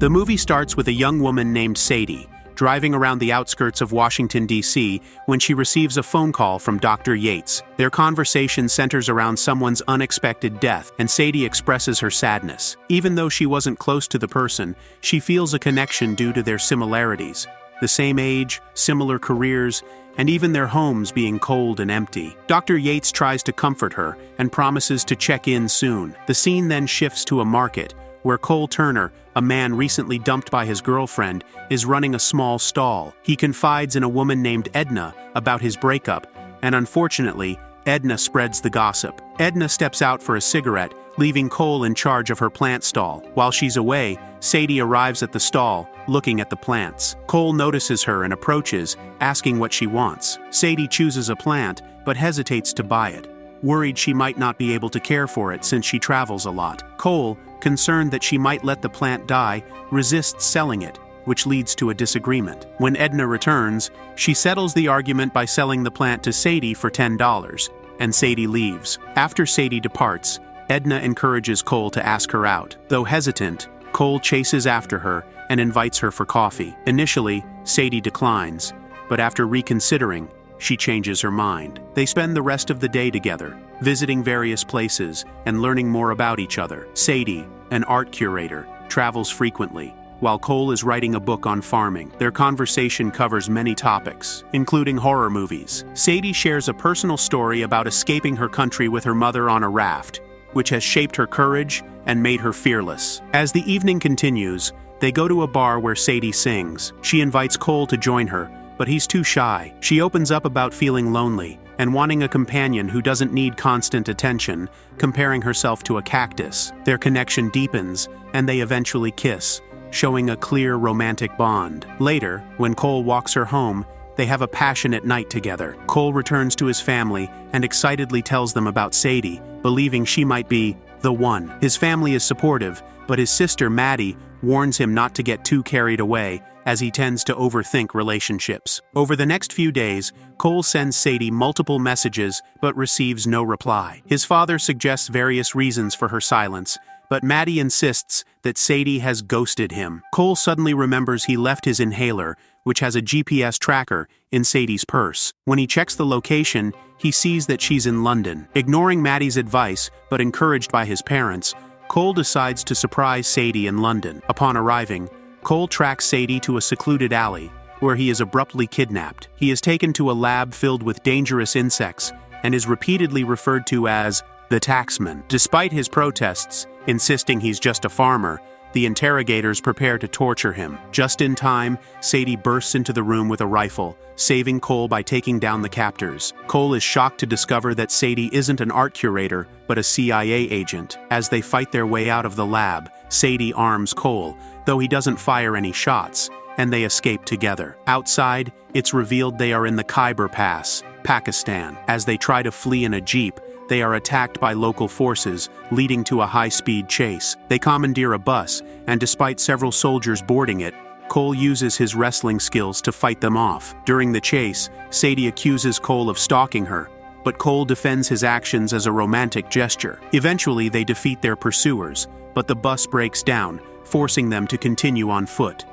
The movie starts with a young woman named Sadie, driving around the outskirts of Washington, D.C., when she receives a phone call from Dr. Yates. Their conversation centers around someone's unexpected death, and Sadie expresses her sadness. Even though she wasn't close to the person, she feels a connection due to their similarities. The same age, similar careers, and even their homes being cold and empty. Dr. Yates tries to comfort her and promises to check in soon. The scene then shifts to a market, where Cole Turner, a man recently dumped by his girlfriend, is running a small stall. He confides in a woman named Edna about his breakup, and unfortunately, Edna spreads the gossip. Edna steps out for a cigarette, leaving Cole in charge of her plant stall. While she's away, Sadie arrives at the stall, looking at the plants. Cole notices her and approaches, asking what she wants. Sadie chooses a plant, but hesitates to buy it, worried she might not be able to care for it since she travels a lot. Cole, concerned that she might let the plant die, resists selling it, which leads to a disagreement. When Edna returns, she settles the argument by selling the plant to Sadie for $10, and Sadie leaves. After Sadie departs, Edna encourages Cole to ask her out. Though hesitant, Cole chases after her and invites her for coffee. Initially, Sadie declines, but after reconsidering, she changes her mind. They spend the rest of the day together, visiting various places and learning more about each other. Sadie, an art curator, travels frequently, while Cole is writing a book on farming. Their conversation covers many topics, including horror movies. Sadie shares a personal story about escaping her country with her mother on a raft, which has shaped her courage and made her fearless. As the evening continues, they go to a bar where Sadie sings. She invites Cole to join her, but he's too shy. She opens up about feeling lonely and wanting a companion who doesn't need constant attention, comparing herself to a cactus. Their connection deepens, and they eventually kiss, showing a clear romantic bond. Later, when Cole walks her home, they have a passionate night together. Cole returns to his family and excitedly tells them about Sadie, believing she might be the one. His family is supportive, but his sister Maddie warns him not to get too carried away, as he tends to overthink relationships. Over the next few days, Cole sends Sadie multiple messages but receives no reply. His father suggests various reasons for her silence, but Maddie insists that Sadie has ghosted him. Cole suddenly remembers he left his inhaler, which has a GPS tracker, in Sadie's purse. When he checks the location, he sees that she's in London. Ignoring Maddie's advice, but encouraged by his parents, Cole decides to surprise Sadie in London. Upon arriving, Cole tracks Sadie to a secluded alley, where he is abruptly kidnapped. He is taken to a lab filled with dangerous insects, and is repeatedly referred to as the taxman. Despite his protests, insisting he's just a farmer, the interrogators prepare to torture him. Just in time, Sadie bursts into the room with a rifle, saving Cole by taking down the captors. Cole is shocked to discover that Sadie isn't an art curator, but a CIA agent. As they fight their way out of the lab, Sadie arms Cole, though he doesn't fire any shots, and they escape together. Outside, it's revealed they are in the Khyber Pass, Pakistan. As they try to flee in a jeep, they are attacked by local forces, leading to a high-speed chase. They commandeer a bus, and despite several soldiers boarding it, Cole uses his wrestling skills to fight them off. During the chase, Sadie accuses Cole of stalking her, but Cole defends his actions as a romantic gesture. Eventually, they defeat their pursuers, but the bus breaks down, forcing them to continue on foot.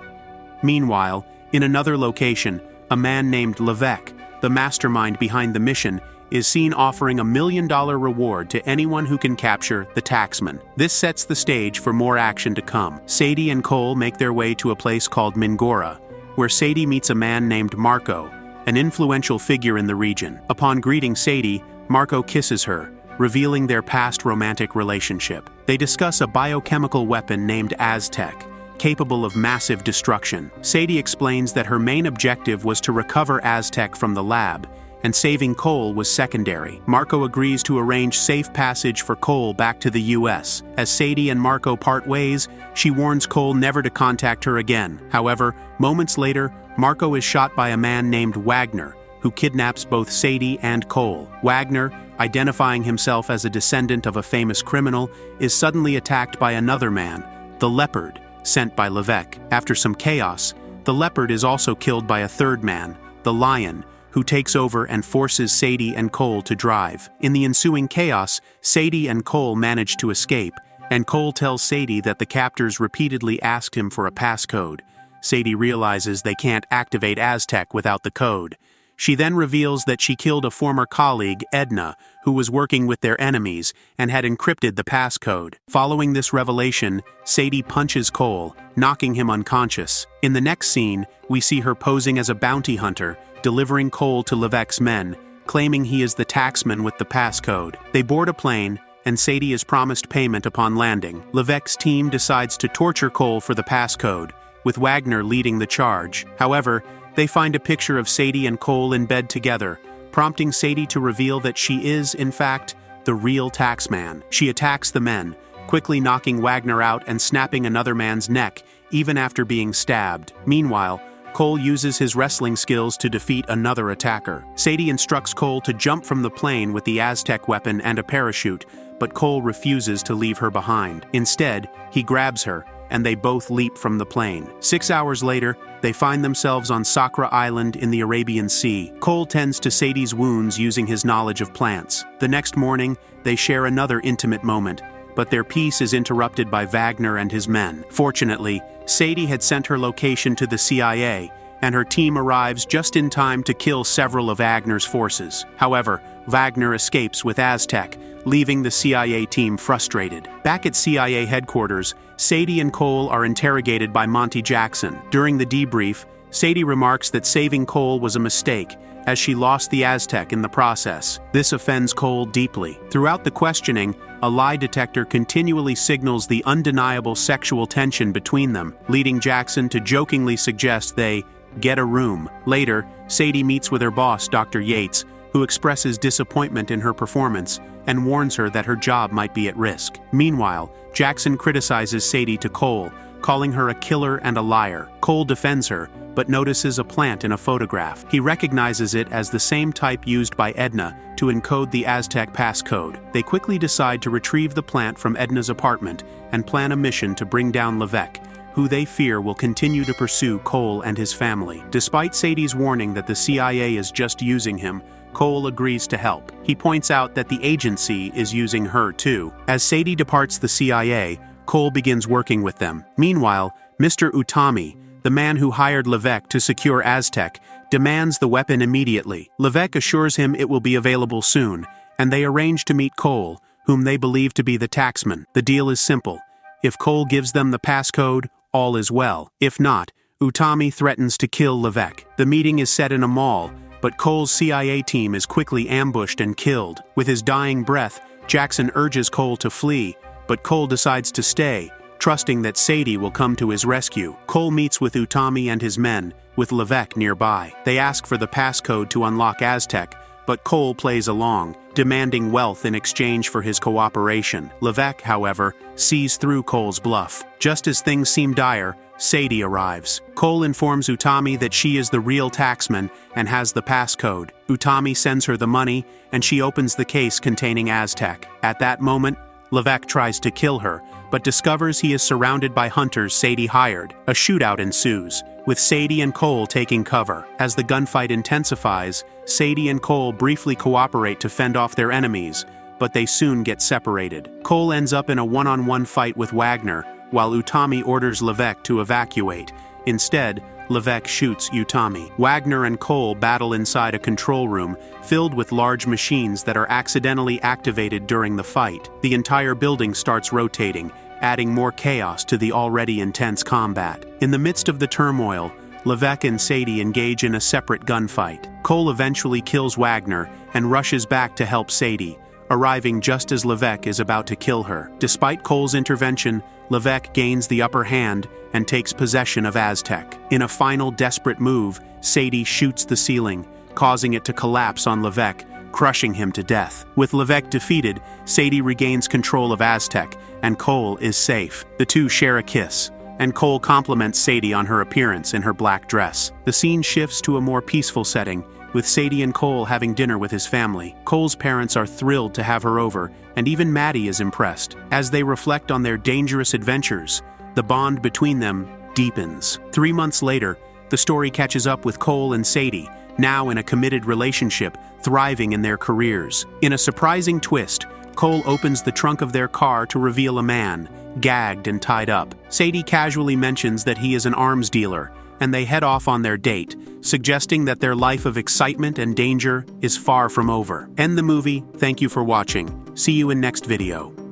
Meanwhile, in another location, a man named Levesque, the mastermind behind the mission, is seen offering $1 million reward to anyone who can capture the taxman. This sets the stage for more action to come. Sadie and Cole make their way to a place called Mingora, where Sadie meets a man named Marco, an influential figure in the region. Upon greeting Sadie, Marco kisses her, revealing their past romantic relationship. They discuss a biochemical weapon named Aztec, capable of massive destruction. Sadie explains that her main objective was to recover Aztec from the lab, and saving Cole was secondary. Marco agrees to arrange safe passage for Cole back to the US. As Sadie and Marco part ways, she warns Cole never to contact her again. However, moments later, Marco is shot by a man named Wagner, who kidnaps both Sadie and Cole. Wagner, identifying himself as a descendant of a famous criminal, is suddenly attacked by another man, the Leopard, sent by Levesque. After some chaos, the Leopard is also killed by a third man, the Lion, who takes over and forces Sadie and Cole to drive. In the ensuing chaos, Sadie and Cole manage to escape, and Cole tells Sadie that the captors repeatedly asked him for a passcode. Sadie realizes they can't activate Aztec without the code. She then reveals that she killed a former colleague, Edna, who was working with their enemies and had encrypted the passcode. Following this revelation, Sadie punches Cole, knocking him unconscious. In the next scene, we see her posing as a bounty hunter, delivering Cole to Levesque's men, claiming he is the taxman with the passcode. They board a plane, and Sadie is promised payment upon landing. Levesque's team decides to torture Cole for the passcode, with Wagner leading the charge. However, they find a picture of Sadie and Cole in bed together, prompting Sadie to reveal that she is, in fact, the real taxman. She attacks the men, quickly knocking Wagner out and snapping another man's neck, even after being stabbed. Meanwhile, Cole uses his wrestling skills to defeat another attacker. Sadie instructs Cole to jump from the plane with the Aztec weapon and a parachute, but Cole refuses to leave her behind. Instead, he grabs her, and they both leap from the plane. 6 hours later, they find themselves on Sakra Island in the Arabian Sea. Cole tends to Sadie's wounds using his knowledge of plants. The next morning, they share another intimate moment, but their peace is interrupted by Wagner and his men. Fortunately, Sadie had sent her location to the CIA, and her team arrives just in time to kill several of Wagner's forces. However, Wagner escapes with Aztec, leaving the CIA team frustrated. Back at CIA headquarters, Sadie and Cole are interrogated by Monty Jackson. During the debrief, Sadie remarks that saving Cole was a mistake, as she lost the Aztec in the process. This offends Cole deeply. Throughout the questioning, a lie detector continually signals the undeniable sexual tension between them, leading Jackson to jokingly suggest they get a room. Later, Sadie meets with her boss, Dr. Yates, who expresses disappointment in her performance and warns her that her job might be at risk. Meanwhile, Jackson criticizes Sadie to Cole, calling her a killer and a liar. Cole defends her, but notices a plant in a photograph. He recognizes it as the same type used by Edna to encode the Aztec passcode. They quickly decide to retrieve the plant from Edna's apartment and plan a mission to bring down Levesque, who they fear will continue to pursue Cole and his family. Despite Sadie's warning that the CIA is just using him, Cole agrees to help. He points out that the agency is using her too. As Sadie departs the CIA, Cole begins working with them. Meanwhile, Mr. Utami, the man who hired Levesque to secure Aztec, demands the weapon immediately. Levesque assures him it will be available soon, and they arrange to meet Cole, whom they believe to be the taxman. The deal is simple. If Cole gives them the passcode, all is well. If not, Utami threatens to kill Levesque. The meeting is set in a mall, but Cole's CIA team is quickly ambushed and killed. With his dying breath, Jackson urges Cole to flee, but Cole decides to stay, trusting that Sadie will come to his rescue. Cole meets with Utami and his men, with Levesque nearby. They ask for the passcode to unlock Aztec, but Cole plays along, demanding wealth in exchange for his cooperation. Levesque, however, sees through Cole's bluff. Just as things seem dire, Sadie arrives. Cole informs Utami that she is the real taxman and has the passcode. Utami sends her the money, and she opens the case containing Aztec. At that moment, Levesque tries to kill her, but discovers he is surrounded by hunters Sadie hired. A shootout ensues, with Sadie and Cole taking cover. As the gunfight intensifies, Sadie and Cole briefly cooperate to fend off their enemies, but they soon get separated. Cole ends up in a one-on-one fight with Wagner, while Utami orders Levesque to evacuate. Instead, Levesque shoots Utami. Wagner and Cole battle inside a control room filled with large machines that are accidentally activated during the fight. The entire building starts rotating, adding more chaos to the already intense combat. In the midst of the turmoil, Levesque and Sadie engage in a separate gunfight. Cole eventually kills Wagner and rushes back to help Sadie, arriving just as Levesque is about to kill her. Despite Cole's intervention, Levesque gains the upper hand and takes possession of Aztec. In a final desperate move, Sadie shoots the ceiling, causing it to collapse on Levesque, crushing him to death. With Levesque defeated, Sadie regains control of Aztec, and Cole is safe. The two share a kiss, and Cole compliments Sadie on her appearance in her black dress. The scene shifts to a more peaceful setting, with Sadie and Cole having dinner with his family. Cole's parents are thrilled to have her over, and even Maddie is impressed. As they reflect on their dangerous adventures, the bond between them deepens. 3 months later, the story catches up with Cole and Sadie, now in a committed relationship, thriving in their careers. In a surprising twist, Cole opens the trunk of their car to reveal a man, gagged and tied up. Sadie casually mentions that he is an arms dealer, and they head off on their date, suggesting that their life of excitement and danger is far from over. End the movie. Thank you for watching. See you in next video.